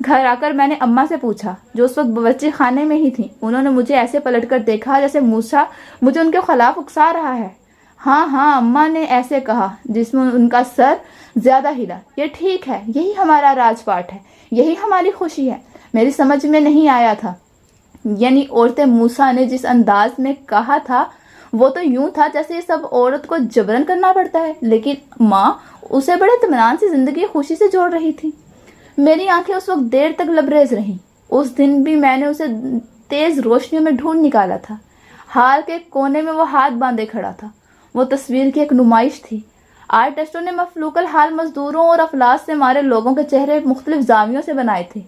گھر آ کر میں نے اماں سے پوچھا جو اس وقت باورچی خانے میں ہی تھیں. انہوں نے مجھے ایسے پلٹ کر دیکھا جیسے موسیٰ مجھے ان کے خلاف اکسا رہا ہے. ہاں اماں نے ایسے کہا جس میں ان کا سر زیادہ ہلا. یہ ٹھیک ہے, یہی ہمارا راج پاٹ ہے, یہی ہماری خوشی ہے. میری سمجھ میں نہیں آیا تھا. یعنی عورتیں موسیٰ نے جس انداز میں کہا تھا وہ تو یوں تھا جیسے یہ سب عورت کو جبرن کرنا پڑتا ہے, لیکن ماں اسے بڑے اطمینان سے زندگی خوشی سے جوڑ رہی تھی. میری آنکھیں اس وقت دیر تک لبریز رہیں. اس دن بھی میں نے اسے تیز روشنیوں میں ڈھونڈ نکالا تھا. ہال کے کونے میں وہ ہاتھ باندھے کھڑا تھا. وہ تصویر کی ایک نمائش تھی. آرٹسٹوں نے مفلوق الحال مزدوروں اور افلاس سے مارے لوگوں کے چہرے مختلف زاویوں سے بنائے تھے.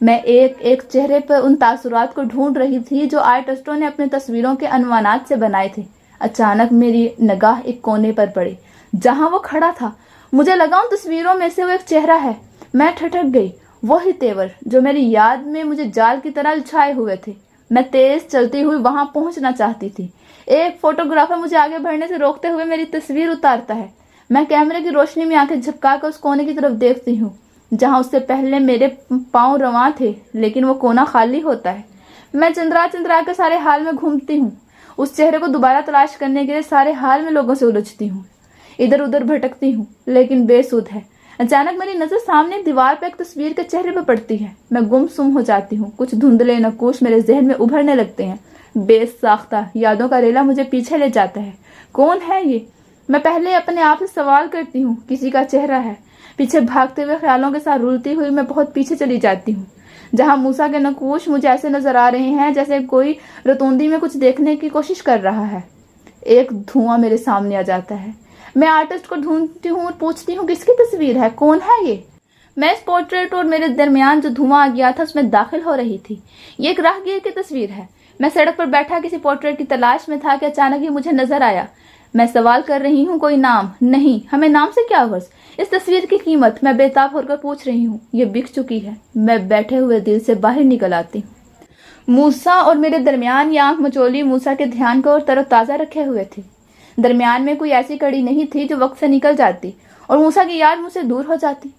میں ایک ایک چہرے پر ان تاثرات کو ڈھونڈ رہی تھی جو آرٹسٹوں نے اپنی تصویروں کے عنوانات سے بنائے تھے. اچانک میری نگاہ ایک کونے پر پڑی جہاں وہ کھڑا تھا. مجھے لگا ان تصویروں میں سے وہ ایک چہرہ ہے. میں ٹھٹک گئی. وہی تیور جو میری یاد میں مجھے جال کی طرح چھائے ہوئے تھے. میں تیز چلتی ہوئی وہاں پہنچنا چاہتی تھی. ایک فوٹوگرافر مجھے آگے بڑھنے سے روکتے ہوئے میری تصویر اتارتا ہے. میں کیمرے کی روشنی میں آنکھیں جھپکا کر اس کونے کی طرف دیکھتی ہوں جہاں اس سے پہلے میرے پاؤں رواں تھے, لیکن وہ کونا خالی ہوتا ہے. میں چندرا کے سارے حال میں گھومتی ہوں. اس چہرے کو دوبارہ تلاش کرنے کے لیے سارے حال میں لوگوں سے الجھتی ہوں. ادھر ادھر بھٹکتی ہوں لیکن بے سود ہے. اچانک میری نظر سامنے دیوار پہ ایک تصویر کے چہرے پہ پڑتی ہے. میں گم سم ہو جاتی ہوں. کچھ دھندلے نقوش میرے ذہن میں ابھرنے لگتے ہیں. بے ساختہ یادوں کا ریلا مجھے پیچھے لے جاتا ہے. کون ہے یہ؟ میں پہلے اپنے آپ سے سوال کرتی ہوں. کسی کا چہرہ ہے. پیچھے بھاگتے ہوئے خیالوں کے ساتھ رولتی ہوئی میں بہت پیچھے چلی جاتی ہوں جہاں موسیٰ کے نقوش مجھے ایسے نظر آ رہے ہیں جیسے کوئی رتوندی میں کچھ دیکھنے کی کوشش کر رہا ہے. ایک دھواں میرے سامنے آ جاتا ہے. میں آرٹسٹ کو ڈھونڈتی ہوں اور پوچھتی ہوں کس کی تصویر ہے, کون ہے یہ؟ میں اس پورٹریٹ اور میرے درمیان جو دھواں آ گیا تھا اس میں داخل ہو رہی تھی. یہ ایک راہگیر کی تصویر ہے. میں سڑک پر بیٹھا کسی پورٹریٹ کی تلاش میں تھا کہ اچانک یہ مجھے نظر آیا. میں سوال کر رہی ہوں کوئی نام نہیں, ہمیں نام سے کیا غرض. اس تصویر کی قیمت میں بے تاب ہو کر پوچھ رہی ہوں. یہ بک چکی ہے. میں بیٹھے ہوئے دل سے باہر نکل آتی ہوں. موسیٰ اور میرے درمیان یہ آنکھ مچولی موسیٰ کے دھیان کو اور تر و تازہ رکھے ہوئے تھی. درمیان میں کوئی ایسی کڑی نہیں تھی جو وقت سے نکل جاتی اور موسیٰ کی یاد مجھ سے دور ہو جاتی.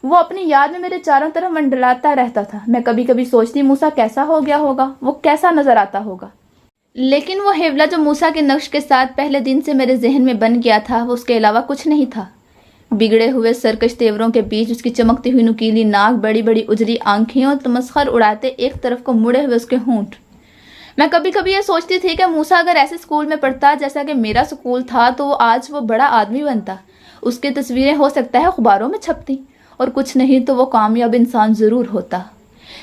وہ اپنی یاد میں میرے چاروں طرف منڈلاتا رہتا تھا. میں کبھی کبھی سوچتی موسیٰ کیسا ہو گیا ہوگا, وہ کیسا نظر آتا ہوگا. لیکن وہ حیولہ جو موسیٰ کے نقش کے ساتھ پہلے دن سے میرے ذہن میں بن گیا تھا وہ اس کے علاوہ کچھ نہیں تھا. بگڑے ہوئے سرکش تیوروں کے بیچ اس کی چمکتی ہوئی نکیلی ناک, بڑی بڑی اجری آنکھیں اور تمسخر اڑاتے ایک طرف کو مڑے ہوئے اس کے ہونٹ. میں کبھی کبھی یہ سوچتی تھی کہ موسیٰ اگر ایسے اسکول میں پڑھتا جیسا کہ میرا اسکول تھا تو آج وہ بڑا آدمی بنتا. اس کی تصویریں ہو سکتا ہے اخباروں میں چھپتی اور کچھ نہیں تو وہ کامیاب انسان ضرور ہوتا.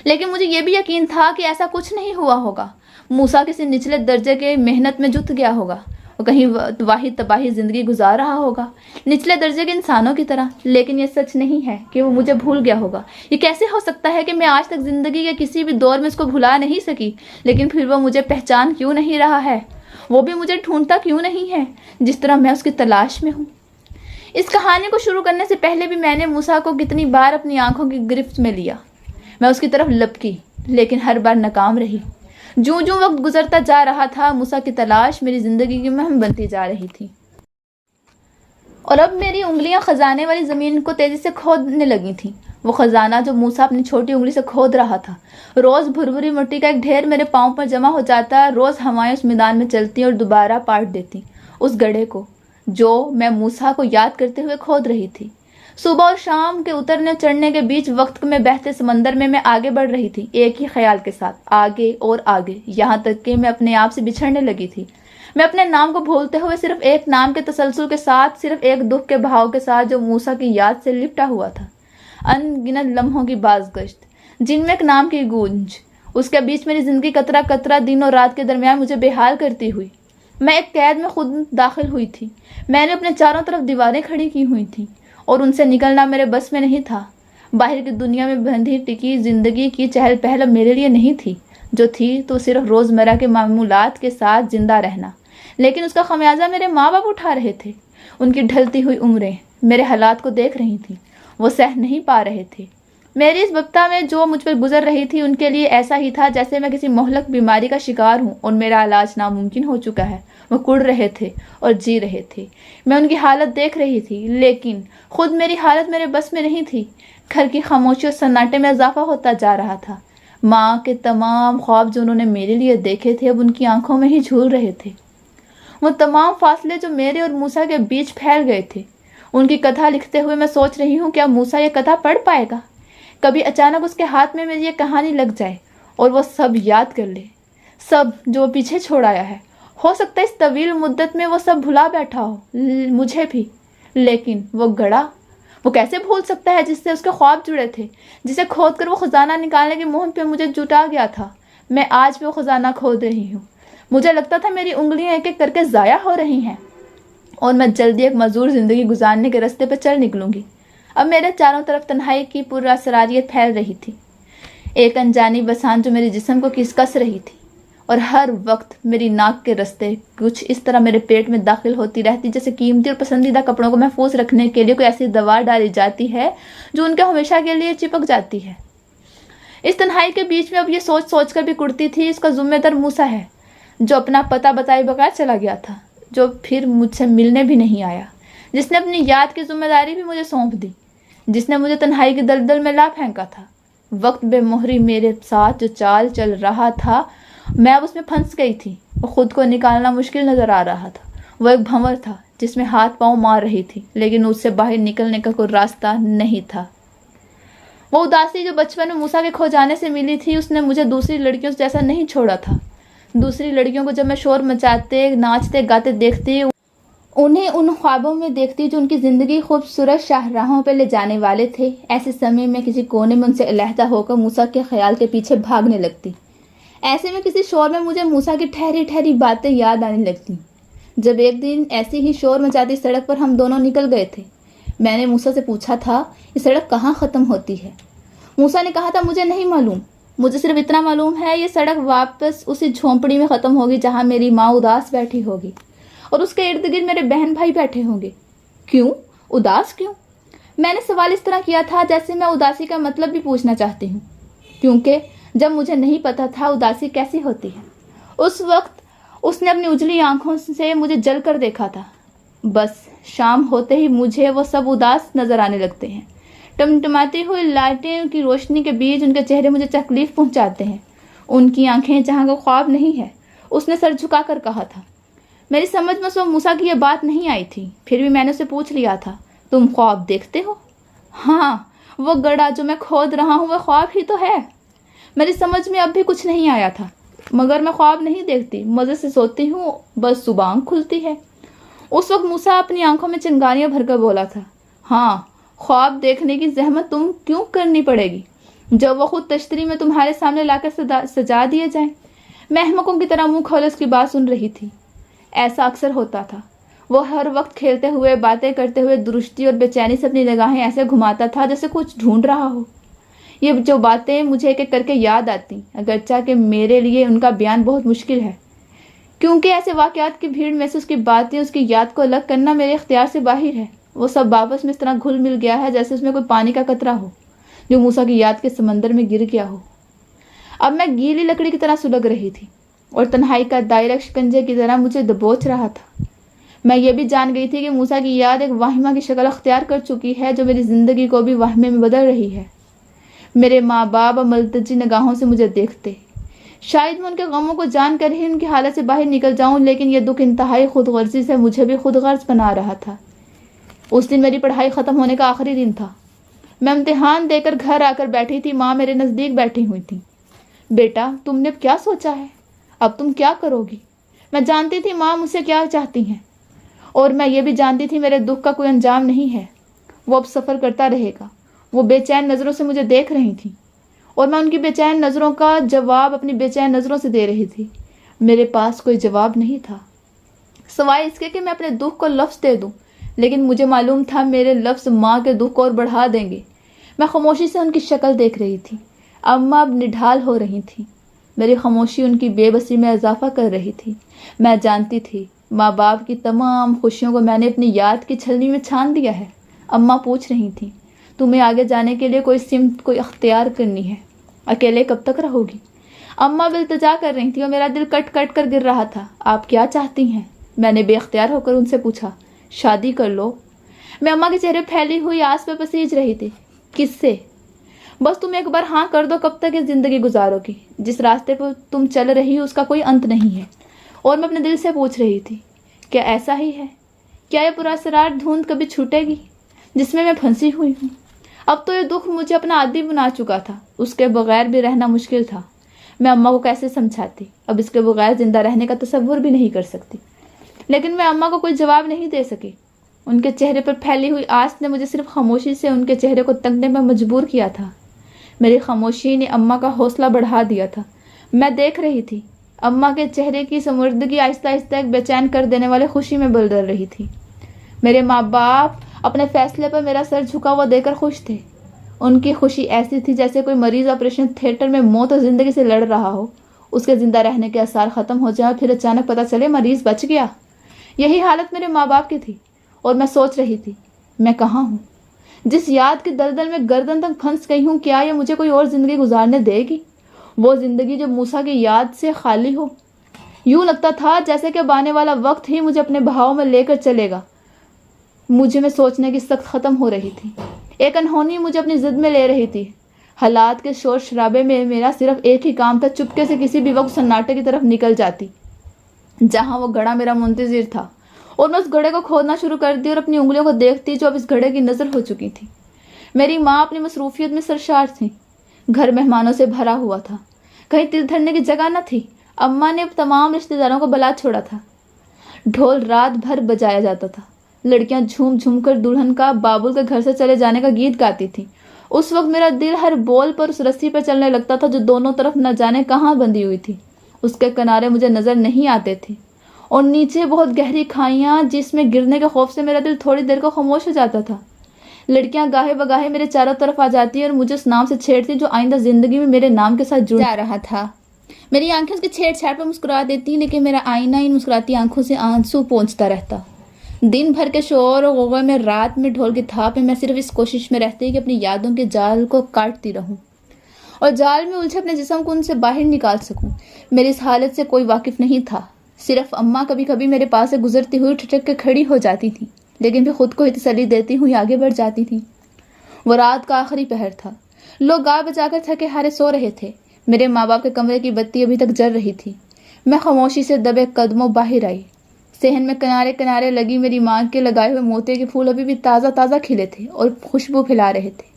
لیکن مجھے یہ بھی یقین تھا کہ ایسا کچھ نہیں ہوا ہوگا. موسیٰ کسی نچلے درجے کے محنت میں جت گیا ہوگا. وہ کہیں واحد تباہی زندگی گزار رہا ہوگا نچلے درجے کے انسانوں کی طرح. لیکن یہ سچ نہیں ہے کہ وہ مجھے بھول گیا ہوگا. یہ کیسے ہو سکتا ہے کہ میں آج تک زندگی کے کسی بھی دور میں اس کو بھلا نہیں سکی, لیکن پھر وہ مجھے پہچان کیوں نہیں رہا ہے, وہ بھی مجھے ڈھونڈتا کیوں نہیں ہے جس طرح میں اس کی تلاش میں ہوں. اس کہانی کو شروع کرنے سے پہلے بھی میں نے موسیٰ کو کتنی بار اپنی آنکھوں کی گرفت میں لیا. میں اس کی طرف لپکی لیکن ہر بار ناکام رہی. جوں جوں وقت گزرتا جا رہا تھا موسیٰ کی تلاش میری زندگی کی مہم بنتی جا رہی تھی اور اب میری انگلیاں خزانے والی زمین کو تیزی سے کھودنے لگی تھیں. وہ خزانہ جو موسیٰ اپنی چھوٹی انگلی سے کھود رہا تھا. روز بھربھری مٹی کا ایک ڈھیر میرے پاؤں پر جمع ہو جاتا. روز ہوائیں اس میدان میں چلتی اور دوبارہ پاٹ دیتی اس گڑھے کو جو میں موسیٰ کو یاد کرتے ہوئے کھود رہی تھی. صبح اور شام کے اترنے چڑھنے کے بیچ وقت میں بہتے سمندر میں آگے بڑھ رہی تھی ایک ہی خیال کے ساتھ, آگے اور آگے, یہاں تک کہ میں اپنے آپ سے بچھڑنے لگی تھی. میں اپنے نام کو بھولتے ہوئے صرف ایک نام کے تسلسل کے ساتھ, صرف ایک دکھ کے بہاؤ کے ساتھ جو موسیٰ کی یاد سے لپٹا ہوا تھا. ان گنت لمحوں کی بازگشت جن میں ایک نام کی گونج, اس کے بیچ میری زندگی قطرہ قطرہ دن اور رات کے درمیان مجھے بے حال کرتی ہوئی. میں ایک قید میں خود داخل ہوئی تھی. میں نے اپنے چاروں طرف دیواریں کھڑی کی ہوئی تھیں اور ان سے نکلنا میرے بس میں نہیں تھا. باہر کی دنیا میں بندھی ٹکی زندگی کی چہل پہل میرے لیے نہیں تھی. جو تھی تو صرف روزمرہ کے معمولات کے ساتھ زندہ رہنا, لیکن اس کا خمیازہ میرے ماں باپ اٹھا رہے تھے. ان کی ڈھلتی ہوئی عمریں میرے حالات کو دیکھ رہی تھیں, وہ سہ نہیں پا رہے تھے. میری اس وقتہ میں جو مجھ پر گزر رہی تھی ان کے لیے ایسا ہی تھا جیسے میں کسی مہلک بیماری کا شکار ہوں اور میرا علاج ناممکن ہو چکا ہے. وہ کڑ رہے تھے اور جی رہے تھے. میں ان کی حالت دیکھ رہی تھی لیکن خود میری حالت میرے بس میں نہیں تھی. گھر کی خاموشی اور سناٹے میں اضافہ ہوتا جا رہا تھا۔ ماں کے تمام خواب جو انہوں نے میرے لیے دیکھے تھے اب ان کی آنکھوں میں ہی جھول رہے تھے۔ وہ تمام فاصلے جو میرے اور موسیٰ کے بیچ پھیل گئے تھے، ان کی کتھا لکھتے ہوئے میں سوچ رہی ہوں کیا موسیٰ یہ کتھا پڑھ پائے گا؟ کبھی اچانک اس کے ہاتھ میں میری یہ کہانی لگ جائے اور وہ سب یاد کر لے، سب جو وہ پیچھے چھوڑ آیا ہے۔ ہو سکتا ہے اس طویل مدت میں وہ سب بھلا بیٹھا ہو، مجھے بھی، لیکن وہ گڑھا، وہ کیسے بھول سکتا ہے جس سے اس کے خواب جڑے تھے، جسے کھود کر وہ خزانہ نکالنے کی مہم پہ مجھے جٹا گیا تھا۔ میں آج بھی وہ خزانہ کھود رہی ہوں۔ مجھے لگتا تھا میری انگلیاں ایک ایک کر کے ضائع ہو رہی ہیں اور میں جلدی ایک مزدور زندگی گزارنے کے راستے پہ چل نکلوں گی۔ اب میرے چاروں طرف تنہائی کی پراسراریت پھیل رہی تھی، ایک انجانی بسان جو میرے جسم کو کس رہی تھی اور ہر وقت میری ناک کے راستے کچھ اس طرح میرے پیٹ میں داخل ہوتی رہتی جیسے قیمتی اور پسندیدہ کپڑوں کو محفوظ رکھنے کے لیے کوئی ایسی دوا ڈالی جاتی ہے جو ان کے ہمیشہ کے لیے چپک جاتی ہے۔ اس تنہائی کے بیچ میں اب یہ سوچ سوچ کر بھی کڑتی تھی، اس کا ذمہ دار موسیٰ ہے جو اپنا پتہ بتائے بغیر چلا گیا تھا، جو پھر مجھ سے ملنے بھی نہیں آیا، جس نے اپنی یاد کی ذمہ داری بھی مجھے سونپ دی، جس نے مجھے تنہائی کی دلدل میں لا پھینکا تھا۔ وقت بے مہری میرے ساتھ جو چال چل رہا تھا، میں اب اس میں پھنس گئی تھی اور خود کو نکالنا مشکل نظر آ رہا تھا۔ وہ ایک بھنور تھا جس میں ہاتھ پاؤں مار رہی تھی، لیکن اس سے باہر نکلنے کا کوئی راستہ نہیں تھا۔ وہ اداسی جو بچپن میں موسیٰ کے کھو جانے سے ملی تھی، اس نے مجھے دوسری لڑکیوں جیسا نہیں چھوڑا تھا۔ دوسری لڑکیوں کو جب میں شور مچاتے، ناچتے گاتے دیکھتی، انہیں ان خوابوں میں دیکھتی جو ان کی زندگی خوبصورت شاہراہوں پہ لے جانے والے تھے، ایسے سمے میں کسی کونے میں ان سے علیحدہ ہو کر موسیٰ کے خیال کے پیچھے بھاگنے لگتی۔ ایسے میں کسی شور میں مجھے موسیٰ کی ٹھہری ٹھہری باتیں یاد آنے لگتی۔ جب ایک دن ایسی ہی شور مچاتی سڑک پر ہم دونوں نکل گئے تھے، میں نے موسیٰ سے پوچھا تھا یہ سڑک کہاں ختم ہوتی ہے؟ موسیٰ نے کہا تھا مجھے نہیں معلوم، مجھے صرف اتنا معلوم ہے یہ سڑک واپس اسی جھونپڑی میں ختم ہوگی جہاں میری ماں اداس بیٹھی ہوگی اور اس کے ارد گرد میرے بہن بھائی بیٹھے ہوں گے۔ کیوں؟ اداس کیوں؟ میں نے سوال اس طرح کیا تھا جیسے میں اداسی کا مطلب بھی پوچھنا چاہتی ہوں، کیونکہ جب مجھے نہیں پتا تھا اداسی کیسی ہوتی ہے، اس وقت اس نے اپنی اجلی آنکھوں سے مجھے جل کر دیکھا تھا۔ بس شام ہوتے ہی مجھے وہ سب اداس نظر آنے لگتے ہیں، ٹمٹماتی ہوئی لائٹیں کی روشنی کے بیچ ان کے چہرے مجھے تکلیف پہنچاتے ہیں، ان کی آنکھیں جہاں کا خواب نہیں ہے۔ اس نے سر جھکا کر کہا تھا۔ میری سمجھ میں موسیٰ کی یہ بات نہیں آئی تھی، پھر بھی میں نے اسے پوچھ لیا تھا تم خواب دیکھتے ہو؟ ہاں، وہ گڑھا جو میں کھود رہا ہوں وہ خواب ہی تو ہے۔ میری سمجھ میں اب بھی کچھ نہیں آیا تھا، مگر میں خواب نہیں دیکھتی، مزے سے سوتی ہوں، بس صبح آنکھ کھلتی ہے۔ اس وقت موسیٰ اپنی آنکھوں میں چنگاریاں بھر کر بولا تھا، ہاں، خواب دیکھنے کی زحمت تم کیوں کرنی پڑے گی جب وہ خود تشتری میں تمہارے سامنے لا کر سجا دیے جائیں۔ میں احمقوں کی طرح منہ کھولے اس کی بات سن رہی تھی۔ ایسا اکثر ہوتا تھا، وہ ہر وقت کھیلتے ہوئے، باتیں کرتے ہوئے درستی اور بے چینی سے اپنی نگاہیں ایسے گھماتا تھا جیسے کچھ ڈھونڈ رہا ہو۔ یہ جو باتیں مجھے ایک ایک کر کے یاد آتی، اگرچہ کہ میرے لیے ان کا بیان بہت مشکل ہے، کیونکہ ایسے واقعات کی بھیڑ میں سے اس کی باتیں، اس کی یاد کو الگ کرنا میرے اختیار سے باہر ہے۔ وہ سب آپس میں اس طرح گھل مل گیا ہے جیسے اس میں کوئی پانی کا قطرہ ہو جو موسیٰ کی یاد کے سمندر میں گر گیا ہو۔ اب میں گیلی لکڑی کی طرح سلگ رہی تھی اور تنہائی کا دائرہ شکنجے کی طرح مجھے دبوچ رہا تھا۔ میں یہ بھی جان گئی تھی کہ موسیٰ کی یاد ایک واہمہ کی شکل اختیار کر چکی ہے جو میری زندگی کو بھی واہمے میں بدل رہی ہے۔ میرے ماں باپ ملتجی نگاہوں سے مجھے دیکھتے، شاید میں ان کے غموں کو جان کر ہی ان کی حالت سے باہر نکل جاؤں، لیکن یہ دکھ انتہائی خود غرضی سے مجھے بھی خود غرض بنا رہا تھا۔ اس دن میری پڑھائی ختم ہونے کا آخری دن تھا، میں امتحان دے کر گھر آ کر بیٹھی تھی، ماں میرے نزدیک بیٹھی ہوئی تھی۔ بیٹا، تم نے کیا سوچا ہے؟ اب تم کیا کرو گی؟ میں جانتی تھی ماں مجھ سے کیا چاہتی ہیں، اور میں یہ بھی جانتی تھی میرے دکھ کا کوئی انجام نہیں ہے، وہ اب سفر کرتا رہے گا۔ وہ بے چین نظروں سے مجھے دیکھ رہی تھیں اور میں ان کی بے چین نظروں کا جواب اپنی بے چین نظروں سے دے رہی تھی۔ میرے پاس کوئی جواب نہیں تھا سوائے اس کے کہ میں اپنے دکھ کو لفظ دے دوں، لیکن مجھے معلوم تھا میرے لفظ ماں کے دکھ کو اور بڑھا دیں گے۔ میں خاموشی سے ان کی شکل دیکھ رہی تھی، اماں اب نڈھال ہو رہی تھی، میری خاموشی ان کی بے بسی میں اضافہ کر رہی تھی۔ میں جانتی تھی ماں باپ کی تمام خوشیوں کو میں نے اپنی یاد کی چھلنی میں چھان دیا ہے۔ اماں پوچھ رہی تھیں، تمہیں آگے جانے کے لیے کوئی سمت کوئی اختیار کرنی ہے، اکیلے کب تک رہو گی؟ اماں التجا کر رہی تھی اور میرا دل کٹ کٹ کر گر رہا تھا۔ آپ کیا چاہتی ہیں؟ میں نے بے اختیار ہو کر ان سے پوچھا۔ شادی کر لو۔ میں اماں کے چہرے پھیلی ہوئی آس پہ پسیج رہی تھی۔ کس سے؟ بس تم ایک بار ہاں کر دو، کب تک یہ زندگی گزارو گی؟ جس راستے پر تم چل رہی ہو اس کا کوئی انت نہیں ہے۔ اور میں اپنے دل سے پوچھ رہی تھی، کیا ایسا ہی ہے؟ کیا یہ پراسرار دھند کبھی چھوٹے گی جس میں پھنسی ہوئی ہوں؟ اب تو یہ دکھ مجھے اپنا عادی بنا چکا تھا، اس کے بغیر بھی رہنا مشکل تھا۔ میں اماں کو کیسے سمجھاتی؟ اب اس کے بغیر زندہ رہنے کا تصور بھی نہیں کر سکتی۔ لیکن میں اماں کو کوئی جواب نہیں دے سکی۔ ان کے چہرے پر پھیلی ہوئی آس نے مجھے صرف خاموشی سے ان کے چہرے کو تکنے میں مجبور کیا تھا۔ میری خاموشی نے اماں کا حوصلہ بڑھا دیا تھا۔ میں دیکھ رہی تھی اماں کے چہرے کی سمردگی آہستہ آہستہ ایک بے چین کر دینے والے خوشی میں بدل رہی تھی۔ میرے ماں باپ اپنے فیصلے پر میرا سر جھکا ہوا دے کر خوش تھے۔ ان کی خوشی ایسی تھی جیسے کوئی مریض آپریشن تھیٹر میں موت اور زندگی سے لڑ رہا ہو، اس کے زندہ رہنے کے آثار ختم ہو جائیں اور پھر اچانک پتہ چلے مریض بچ گیا۔ یہی حالت میرے ماں باپ کی تھی، اور میں سوچ رہی تھی میں کہاں ہوں؟ جس یاد کی دلدل میں گردن تک پھنس گئی ہوں، کیا یہ مجھے کوئی اور زندگی گزارنے دے گی؟ وہ زندگی جو موسیٰ کی یاد سے خالی ہو۔ یوں لگتا تھا جیسے کہ اب آنے والا وقت ہی مجھے اپنے بہاؤ میں لے کر چلے گا۔ مجھے میں سوچنے کی سخت ختم ہو رہی تھی۔ ایک انہونی مجھے اپنی ضد میں لے رہی تھی۔ حالات کے شور شرابے میں میرا صرف ایک ہی کام تھا، چپکے سے کسی بھی وقت سناٹے کی طرف نکل جاتی جہاں وہ گھڑا میرا منتظر تھا، اور میں اس گھڑے کو کھودنا شروع کر دی اور اپنی انگلیوں کو دیکھتی جو اب اس گھڑے کی نظر ہو چکی تھی۔ میری ماں اپنی مصروفیت میں سرشار تھی۔ گھر مہمانوں سے بھرا ہوا تھا، کہیں تل دھرنے کی جگہ نہ تھی۔ اماں نے اب تمام رشتہ داروں کو بلا چھوڑا تھا۔ ڈھول رات بھر بجایا جاتا تھا۔ لڑکیاں جھوم جھوم کر دلہن کا بابل کے گھر سے چلے جانے کا گیت گاتی تھی۔ اس وقت میرا دل ہر بول پر اس رسی پر چلنے لگتا تھا جو دونوں طرف نہ جانے کہاں بندھی ہوئی تھی۔ اس کے کنارے مجھے نظر نہیں آتے تھے، اور نیچے بہت گہری کھائیاں جس میں گرنے کے خوف سے میرا دل تھوڑی دیر کو خاموش ہو جاتا تھا۔ لڑکیاں گاہے بگاہے میرے چاروں طرف آ جاتی اور مجھے اس نام سے چھیڑتی جو آئندہ زندگی میں میرے نام کے ساتھ جڑ جا رہا تھا۔ میری آنکھیں اس کی چھیڑ چھاڑ پر مسکرا دیتی، لیکن میرا آئینہ ان مسکراتی آنکھوں سے آنسو پونچھتا رہتا۔ دن بھر کے شور و غوغے میں، رات میں ڈھول کی تھاپ میں، میں صرف اس کوشش میں رہتی کہ اپنی یادوں کے جال کو کاٹتی رہوں اور جال میں الجھے اپنے جسم کو ان سے باہر نکال سکوں۔ میری اس حالت سے کوئی واقف نہیں تھا، صرف اماں کبھی کبھی میرے پاس سے گزرتی ہوئی ٹھٹک کے کھڑی ہو جاتی تھی، لیکن پھر خود کو ہی تسلی دیتی ہوئی آگے بڑھ جاتی تھی۔ وہ رات کا آخری پہر تھا، لوگ گا بجا کر تھکے ہارے سو رہے تھے۔ میرے ماں باپ کے کمرے کی بتی ابھی تک جل رہی تھی۔ میں خاموشی سے دبے قدموں باہر آئی۔ صحن میں کنارے کنارے لگی میری ماں کے لگائے ہوئے موتی کے پھول ابھی بھی تازہ تازہ کھلے تھے اور خوشبو پھیلا رہے تھے۔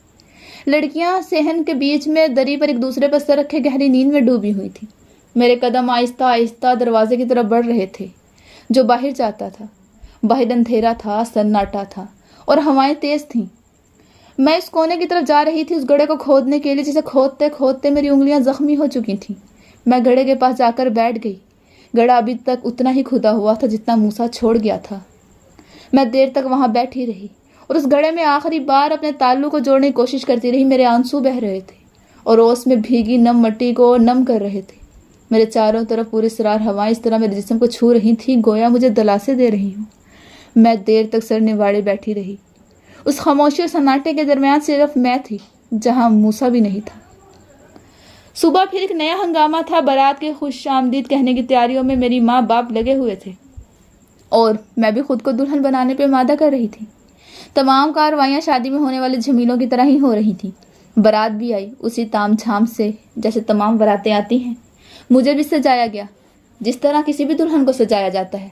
لڑکیاں صحن کے بیچ میں دری پر ایک دوسرے پر سر رکھے گہری نیند میں ڈوبی ہوئی تھیں۔ میرے قدم آہستہ آہستہ دروازے کی طرف بڑھ رہے تھے جو باہر جاتا تھا۔ باہر اندھیرا تھا، سناٹا تھا اور ہوائیں تیز تھیں۔ میں اس کونے کی طرف جا رہی تھی اس گڑھے کو کھودنے کے لیے جسے کھودتے کھودتے میری انگلیاں زخمی ہو چکی تھیں۔ میں گڑھے کے پاس جا کر بیٹھ گئی۔ گڑھا ابھی تک اتنا ہی کھدا ہوا تھا جتنا موسیٰ چھوڑ گیا تھا۔ میں دیر تک وہاں بیٹھی رہی اور اس گڑھے میں آخری بار اپنے تالو کو جوڑنے کی کوشش کرتی رہی۔ میرے آنسو بہہ رہے تھے اور اوس میں بھیگی نم مٹی کو نم کر رہے تھے۔ میرے چاروں طرف پورے سرار ہوائیں اس طرح میرے جسم کو چھو رہی تھیں گویا مجھے دلاسے دے رہی ہوں۔ میں دیر تک سر نواڑے بیٹھی رہی۔ اس خاموشی اور سناٹے کے درمیان صرف میں تھی، جہاں موسیٰ بھی نہیں تھا۔ صبح پھر ایک نیا ہنگامہ تھا۔ بارات کے خوش آمدید کہنے کی تیاریوں میں میری ماں باپ لگے ہوئے تھے اور میں بھی خود کو دلہن بنانے پہ آمادہ کر رہی تھی۔ تمام کارروائیاں شادی میں ہونے والے جھمیلوں کی طرح ہی ہو رہی تھیں۔ بارات بھی آئی اسی تام جھام سے جیسے تمام باراتیں آتی ہیں۔ مجھے بھی سجایا گیا جس طرح کسی بھی دلہن کو سجایا جاتا ہے۔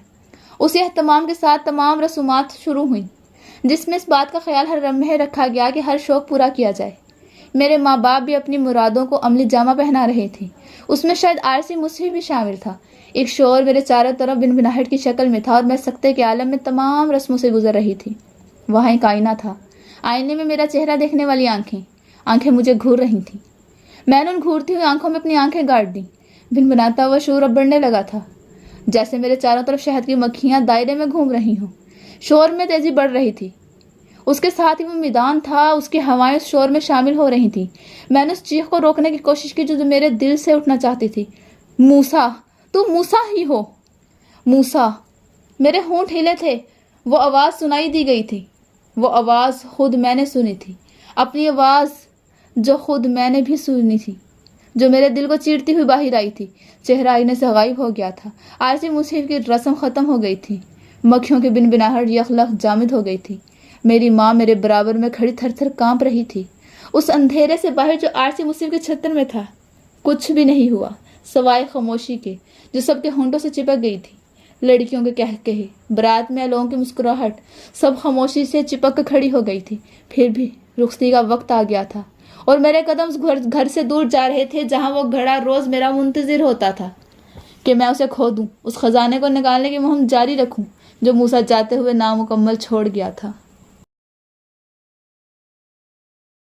اسی اہتمام کے ساتھ تمام رسومات شروع ہوئیں، جس میں اس بات کا خیال ہر لمحے رکھا گیا کہ ہر شوق پورا کیا جائے۔ میرے ماں باپ بھی اپنی مرادوں کو عملی جامہ پہنا رہے تھے۔ اس میں شاید عارضی مصحف بھی شامل تھا۔ ایک شور میرے چاروں طرف بنبناہٹ کی شکل میں تھا اور میں سکتے کے عالم میں تمام رسموں سے گزر رہی تھی۔ وہاں ایک آئینہ تھا، آئینے میں میرا چہرہ دیکھنے والی آنکھیں مجھے گھور رہی تھیں۔ میں نے ان گھورتی ہوئی آنکھوں میں اپنی آنکھیں گاڑ دیں۔ بنبناتا ہوا شور اب بڑھنے لگا تھا، جیسے میرے چاروں طرف شہد کی مکھیاں دائرے میں گھوم رہی ہوں۔ شور میں تیزی بڑھ رہی تھی، اس کے ساتھ ہی وہ میدان تھا، اس کی ہوائیں اس شور میں شامل ہو رہی تھیں۔ میں نے اس چیخ کو روکنے کی کوشش کی جو میرے دل سے اٹھنا چاہتی تھی۔ موسیٰ، تو موسیٰ ہی ہو، موسیٰ۔ میرے ہونٹ ہلے تھے۔ وہ آواز سنائی دی گئی تھی، وہ آواز خود میں نے سنی تھی، اپنی آواز جو خود میں نے بھی سنی تھی، جو میرے دل کو چیرتی ہوئی باہر آئی تھی۔ چہرہ آئینے سے غائب ہو گیا تھا، عارضی مصحف کی رسم ختم ہو گئی تھی، مکھیوں کی بنبناہٹ یخلخ جامد ہو گئی تھی۔ میری ماں میرے برابر میں کھڑی تھر تھر کانپ رہی تھی اس اندھیرے سے باہر جو آرسی مصیف کے چھتر میں تھا کچھ بھی نہیں ہوا سوائے خاموشی کے جو سب کے ہونٹوں سے چپک گئی تھی. لڑکیوں کے کہے، برات میں لوگوں کی مسکراہٹ، سب خاموشی سے چپک کر کھڑی ہو گئی تھی. پھر بھی رخصتی کا وقت آ گیا تھا اور میرے قدم گھر سے دور جا رہے تھے جہاں وہ گھڑا روز میرا منتظر ہوتا تھا کہ میں اسے کھو دوں، اس خزانے کو نکالنے کی مہم جاری رکھوں جو موسیٰ جاتے ہوئے نامکمل چھوڑ گیا تھا.